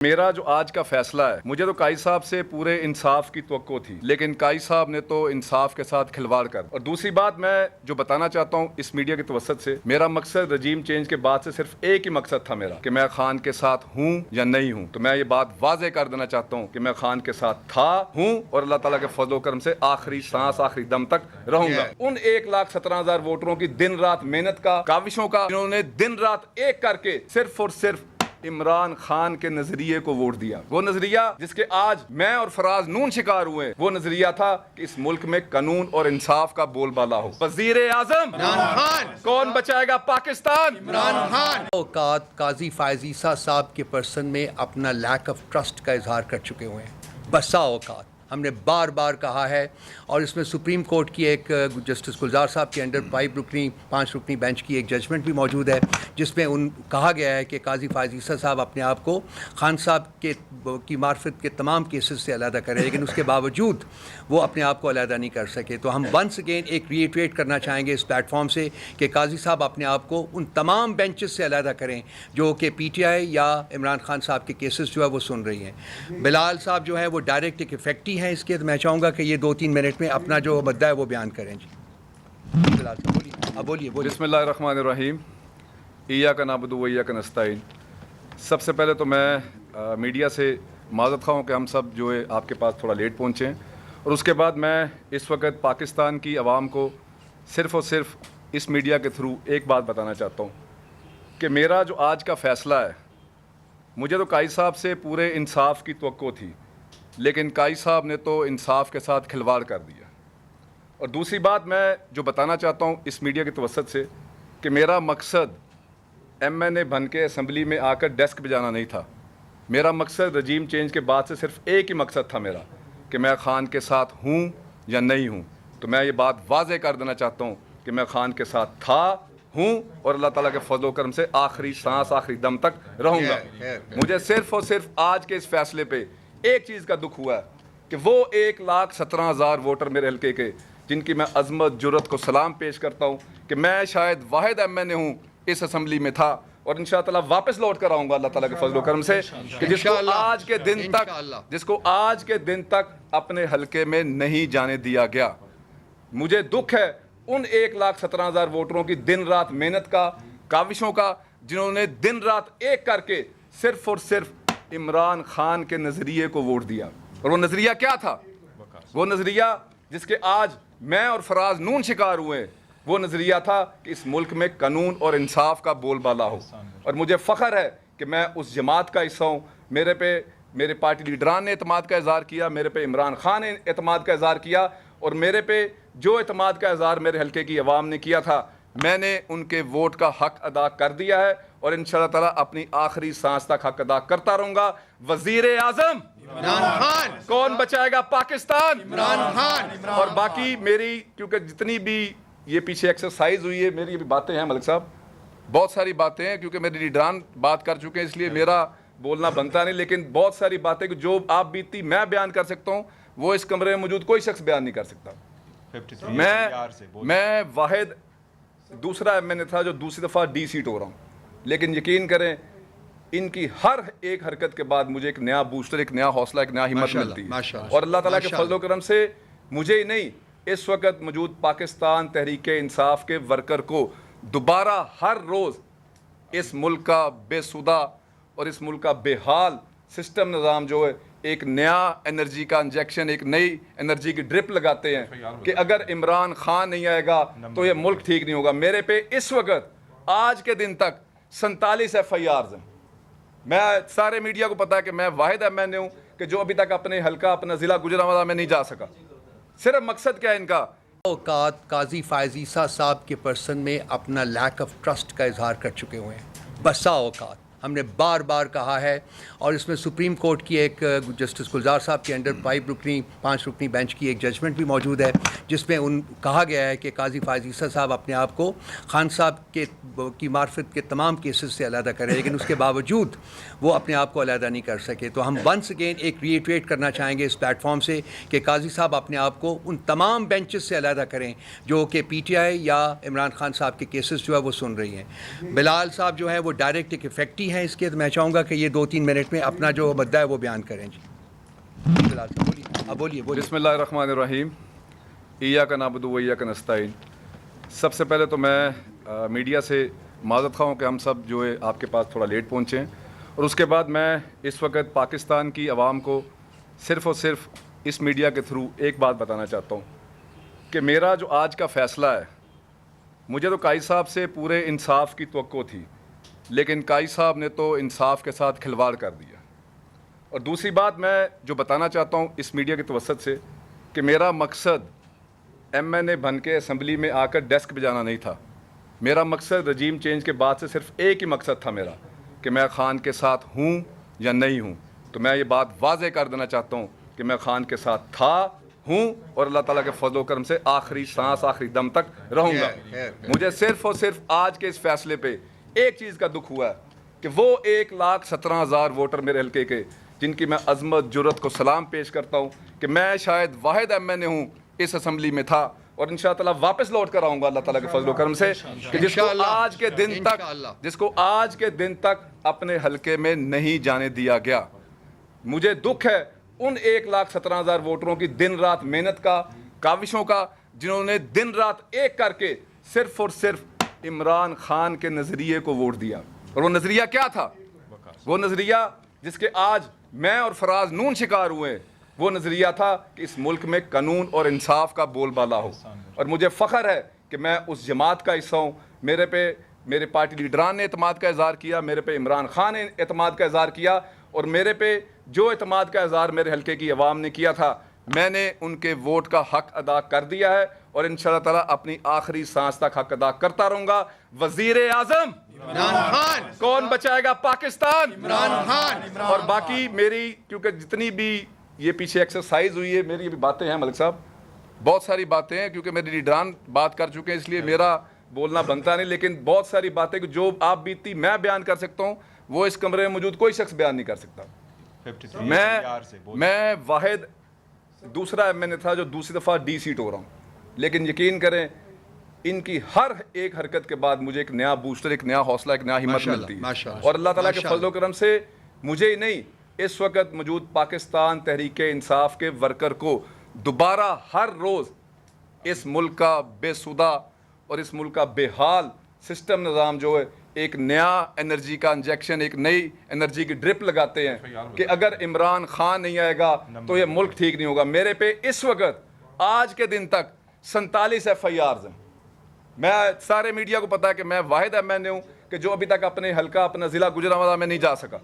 میرا جو آج کا فیصلہ ہے، مجھے تو قائد صاحب سے پورے انصاف کی توقع تھی، لیکن قائد صاحب نے تو انصاف کے ساتھ کھلواڑ کر. اور دوسری بات میں جو بتانا چاہتا ہوں اس میڈیا کے توسط سے، میرا مقصد رجیم چینج کے بعد سے صرف ایک ہی مقصد تھا میرا، کہ میں خان کے ساتھ ہوں یا نہیں ہوں. تو میں یہ بات واضح کر دینا چاہتا ہوں کہ میں خان کے ساتھ تھا، ہوں اور اللہ تعالیٰ کے فضل و کرم سے آخری سانس آخری دم تک رہوں گا. ان 1,17,000 ووٹروں کی دن رات محنت کا، کاوشوں کا، جنہوں نے دن رات ایک کر کے صرف اور صرف عمران خان کے نظریے کو ووٹ دیا. وہ نظریہ جس کے آج میں اور فراز نون شکار ہوئے، وہ نظریہ تھا کہ اس ملک میں قانون اور انصاف کا بول بالا ہو. وزیر اعظم عمران خان. کون بچائے گا پاکستان؟ عمران خان. اوقات قاضی فائز عیسیٰ صاحب کے پرسن میں اپنا لیک آف ٹرسٹ کا اظہار کر چکے ہوئے ہیں. بسا اوقات ہم نے بار بار کہا ہے، اور اس میں سپریم کورٹ کی ایک جسٹس گلزار صاحب کے انڈر 5 رکنی بینچ کی ایک ججمنٹ بھی موجود ہے، جس میں کہا گیا ہے کہ قاضی فائز عیسیٰ صاحب اپنے آپ کو خان صاحب کی معرفت کے تمام کیسز سے علیحدہ کریں، لیکن اس کے باوجود وہ اپنے آپ کو علیحدہ نہیں کر سکے. تو ہم ونس اگین ایک ریٹریٹ کرنا چاہیں گے اس پلیٹ فارم سے کہ قاضی صاحب اپنے آپ کو ان تمام بینچز سے علیحدہ کریں جو کہ پی ٹی آئی یا عمران خان صاحب کے کیسز جو ہے وہ سن رہی ہیں. بلال صاحب جو ہے وہ ڈائریکٹ ایک افیکٹی ہیں اس کے، تو میں چاہوں گا کہ یہ 2-3 منٹ میں اپنا جو مدعا ہے وہ بیان کریں. جی بلال صاحب بولیے. بسم اللہ الرحمن الرحیم. ایاک نعبد و ایاک نستعین. سب سے پہلے تو میں میڈیا سے معذرت خواہ ہوں کہ ہم سب جو ہے آپ کے پاس تھوڑا لیٹ پہنچے ہیں، اور اس کے بعد میں اس وقت پاکستان کی عوام کو صرف اور صرف اس میڈیا کے تھرو ایک بات بتانا چاہتا ہوں کہ میرا جو آج کا فیصلہ ہے، مجھے تو قائد صاحب سے پورے انصاف کی توقع تھی، لیکن قائد صاحب نے تو انصاف کے ساتھ کھلواڑ کر دیا. اور دوسری بات میں جو بتانا چاہتا ہوں اس میڈیا کے توسط سے کہ میرا مقصد ایم این اے بن کے اسمبلی میں آ کر ڈیسک بجانا نہیں تھا. میرا مقصد رجیم چینج کے بعد سے صرف ایک ہی مقصد تھا میرا، کہ میں خان کے ساتھ ہوں یا نہیں ہوں. تو میں یہ بات واضح کر دینا چاہتا ہوں کہ میں خان کے ساتھ تھا، ہوں اور اللہ تعالیٰ کے فضل و کرم سے آخری سانس آخری دم تک رہوں گا. مجھے صرف اور صرف آج کے اس فیصلے پہ ایک چیز کا دکھ ہوا ہے کہ وہ 1,17,000 ووٹر میرے حلقے کے، جن کی میں عظمت جرت کو سلام پیش کرتا ہوں کہ میں شاید واحد ایم این اے ہوں اس اسمبلی میں تھا، اور انشاءاللہ واپس لوٹ کر آؤں گا اللہ تعالیٰ کے فضل و کرم سے، کہ جس کو آج کے دن تک اپنے حلقے میں نہیں جانے دیا گیا. مجھے دکھ ہے ان 1,17,000 ووٹروں کی دن رات محنت کا، کاوشوں کا، جنہوں نے دن رات ایک کر کے صرف اور صرف عمران خان کے نظریے کو ووٹ دیا. اور وہ نظریہ کیا تھا؟ وہ نظریہ جس کے آج میں اور فراز نون شکار ہوئے، وہ نظریہ تھا کہ اس ملک میں قانون اور انصاف کا بول بالا ہو. اور مجھے فخر ہے کہ میں اس جماعت کا حصہ ہوں. میرے پارٹی لیڈران نے اعتماد کا اظہار کیا، میرے پہ عمران خان نے اعتماد کا اظہار کیا، اور میرے پہ جو اعتماد کا اظہار میرے حلقے کی عوام نے کیا تھا، میں نے ان کے ووٹ کا حق ادا کر دیا ہے، اور انشاءاللہ تعالیٰ اپنی آخری سانس تک حق ادا کرتا رہوں گا. وزیر اعظم عمران خان. کون بچائے گا پاکستان؟ عمران خان. اور باقی میری، کیونکہ جتنی بھی یہ پیچھے ایکسرسائز ہوئی ہے، میری بھی باتیں ہیں ملک صاحب، بہت ساری باتیں ہیں، کیونکہ میرے لیڈران بات کر چکے ہیں اس لیے میرا بولنا بنتا نہیں، لیکن بہت ساری باتیں جو آپ بیتی میں بیان کر سکتا ہوں، وہ اس کمرے میں موجود کوئی شخص بیان نہیں کر سکتا. میں واحد دوسرا ایم این اے تھا جو دوسری دفعہ ڈی سیٹ ہو رہا ہوں، لیکن یقین کریں ان کی ہر ایک حرکت کے بعد مجھے ایک نیا بوسٹر، ایک نیا حوصلہ، ایک نیا ہمت ملتی ہے. اور اللہ تعالیٰ کے فضل و کرم سے مجھے ہی نہیں، اس وقت موجود پاکستان تحریک انصاف کے ورکر کو دوبارہ ہر روز اس ملک کا بے سودہ اور اس ملک کا بے حال سسٹم نظام جو ہے ایک نیا انرجی کا انجیکشن، ایک نئی انرجی کی ڈرپ لگاتے ہیں کہ اگر عمران خان نہیں آئے گا تو یہ ملک ٹھیک نہیں ہوگا. میرے پہ اس وقت آج کے دن تک 47 FIRs ہیں. میں سارے میڈیا کو پتا ہے کہ میں واحد ایم این اے ہوں کہ جو ابھی تک اپنے حلقہ، اپنا ضلع گجرانوالہ میں نہیں جا سکا. صرف مقصد کیا ہے ان کا؟ اوقات قاضی فائز عیسیٰ صاحب کے پرسن میں اپنا لیک آف ٹرسٹ کا اظہار کر چکے ہوئے ہیں. بسا اوقات ہم نے بار بار کہا ہے، اور اس میں سپریم کورٹ کی ایک جسٹس گلزار صاحب کے انڈر 5 رکنی بینچ کی ایک ججمنٹ بھی موجود ہے، جس میں کہا گیا ہے کہ قاضی فائز عیسیٰ صاحب اپنے آپ کو خان صاحب کی معرفت کے تمام کیسز سے علیحدہ کریں، لیکن اس کے باوجود وہ اپنے آپ کو علیحدہ نہیں کر سکے. تو ہم ونس اگین ایک ریٹریٹ کرنا چاہیں گے اس پلیٹ فارم سے کہ قاضی صاحب اپنے آپ کو ان تمام بینچز سے علیحدہ کریں جو کہ پی ٹی آئی یا عمران خان صاحب کے کیسز جو ہے وہ سن رہی ہیں. بلال صاحب جو ہے وہ ڈائریکٹ ایک افیکٹی نہیں ہے اس کے، تو میں چاہوں گا کہ یہ 2-3 منٹ میں اپنا جو مدعا ہے وہ بیان کریں جی. بولیے. بسم اللہ الرحمن الرحیم. ایاک نعبد و ایاک نستعین. سب سے پہلے تو میں میڈیا سے معذرت خواہ ہوں کہ ہم سب جو ہے آپ کے پاس تھوڑا لیٹ پہنچے ہیں، اور اس کے بعد میں اس وقت پاکستان کی عوام کو صرف اور صرف اس میڈیا کے تھرو ایک بات بتانا چاہتا ہوں کہ میرا جو آج کا فیصلہ ہے، مجھے تو قائد صاحب سے پورے انصاف کی توقع تھی، لیکن قائد صاحب نے تو انصاف کے ساتھ کھلواڑ کر دیا. اور دوسری بات میں جو بتانا چاہتا ہوں اس میڈیا کے توسط سے کہ میرا مقصد ایم این اے بن کے اسمبلی میں آ کر ڈیسک بجانا نہیں تھا. میرا مقصد رجیم چینج کے بعد سے صرف ایک ہی مقصد تھا میرا، کہ میں خان کے ساتھ ہوں یا نہیں ہوں. تو میں یہ بات واضح کر دینا چاہتا ہوں کہ میں خان کے ساتھ تھا، ہوں، اور اللہ تعالیٰ کے فضل و کرم سے آخری سانس آخری دم تک رہوں گا. مجھے صرف اور صرف آج کے اس فیصلے پہ ایک چیز کا دکھ ہوا ہے کہ وہ 1,17,000 ووٹر میرے حلقے کے، جن کی میں عظمت جرت کو سلام پیش کرتا ہوں کہ میں شاید واحد ایم این اے ہوں اس اسمبلی میں تھا، اور انشاءاللہ واپس لوٹ کر آؤں گا اللہ تعالیٰ کے فضل و کرم سے، کہ جس کو آج کے دن تک اپنے حلقے میں نہیں جانے دیا گیا. مجھے دکھ ہے ان 1,17,000 ووٹروں کی دن رات محنت کا، کاوشوں کا، جنہوں نے دن رات ایک کر کے صرف اور صرف عمران خان کے نظریے کو ووٹ دیا. اور وہ نظریہ کیا تھا؟ وہ نظریہ جس کے آج میں اور فراز نون شکار ہوئے، وہ نظریہ تھا کہ اس ملک میں قانون اور انصاف کا بول بالا ہو. اور مجھے فخر ہے کہ میں اس جماعت کا حصہ ہوں. میرے پارٹی لیڈران نے اعتماد کا اظہار کیا، میرے پہ عمران خان نے اعتماد کا اظہار کیا، اور میرے پہ جو اعتماد کا اظہار میرے حلقے کی عوام نے کیا تھا، میں نے ان کے ووٹ کا حق ادا کر دیا ہے، اور انشاءاللہ تعالیٰ اپنی آخری سانس تک حق ادا کرتا رہوں گا. وزیر اعظم عمران خان. کون بچائے گا پاکستان؟ عمران خان. اور باقی میری کیونکہ جتنی بھی یہ پیچھے ایکسرسائز ہوئی ہے، میری بھی باتیں ہیں ملک صاحب، بہت ساری باتیں ہیں، کیونکہ میرے لیڈران بات کر چکے ہیں اس لیے میرا بولنا بنتا نہیں، لیکن بہت ساری باتیں جو آپ بیتی میں بیان کر سکتا ہوں وہ اس کمرے میں موجود کوئی شخص بیان نہیں کر سکتا. میں واحد دوسرا ایم این اے تھا جو دوسری دفعہ ڈی سیٹ ہو رہا ہوں، لیکن یقین کریں ان کی ہر ایک حرکت کے بعد مجھے ایک نیا بوسٹر، ایک نیا حوصلہ، ایک نیا ہمت ملتی ہے. اور اللہ تعالیٰ کے فضل و کرم سے مجھے ہی نہیں، اس وقت موجود پاکستان تحریک انصاف کے ورکر کو دوبارہ ہر روز اس ملک کا بے سودہ اور اس ملک کا بے حال سسٹم نظام جو ہے ایک نیا انرجی کا انجیکشن، ایک نئی انرجی کی ڈرپ لگاتے ہیں کہ اگر عمران خان نہیں آئے گا تو یہ ملک ٹھیک نہیں ہوگا. میرے پہ اس وقت آج کے دن تک 47 FIRs ہیں. میں سارے میڈیا کو پتا ہے کہ میں واحد ایم این اے ہوں کہ جو ابھی تک اپنے حلقہ، اپنا ضلع گجرانوالہ میں نہیں جا سکا.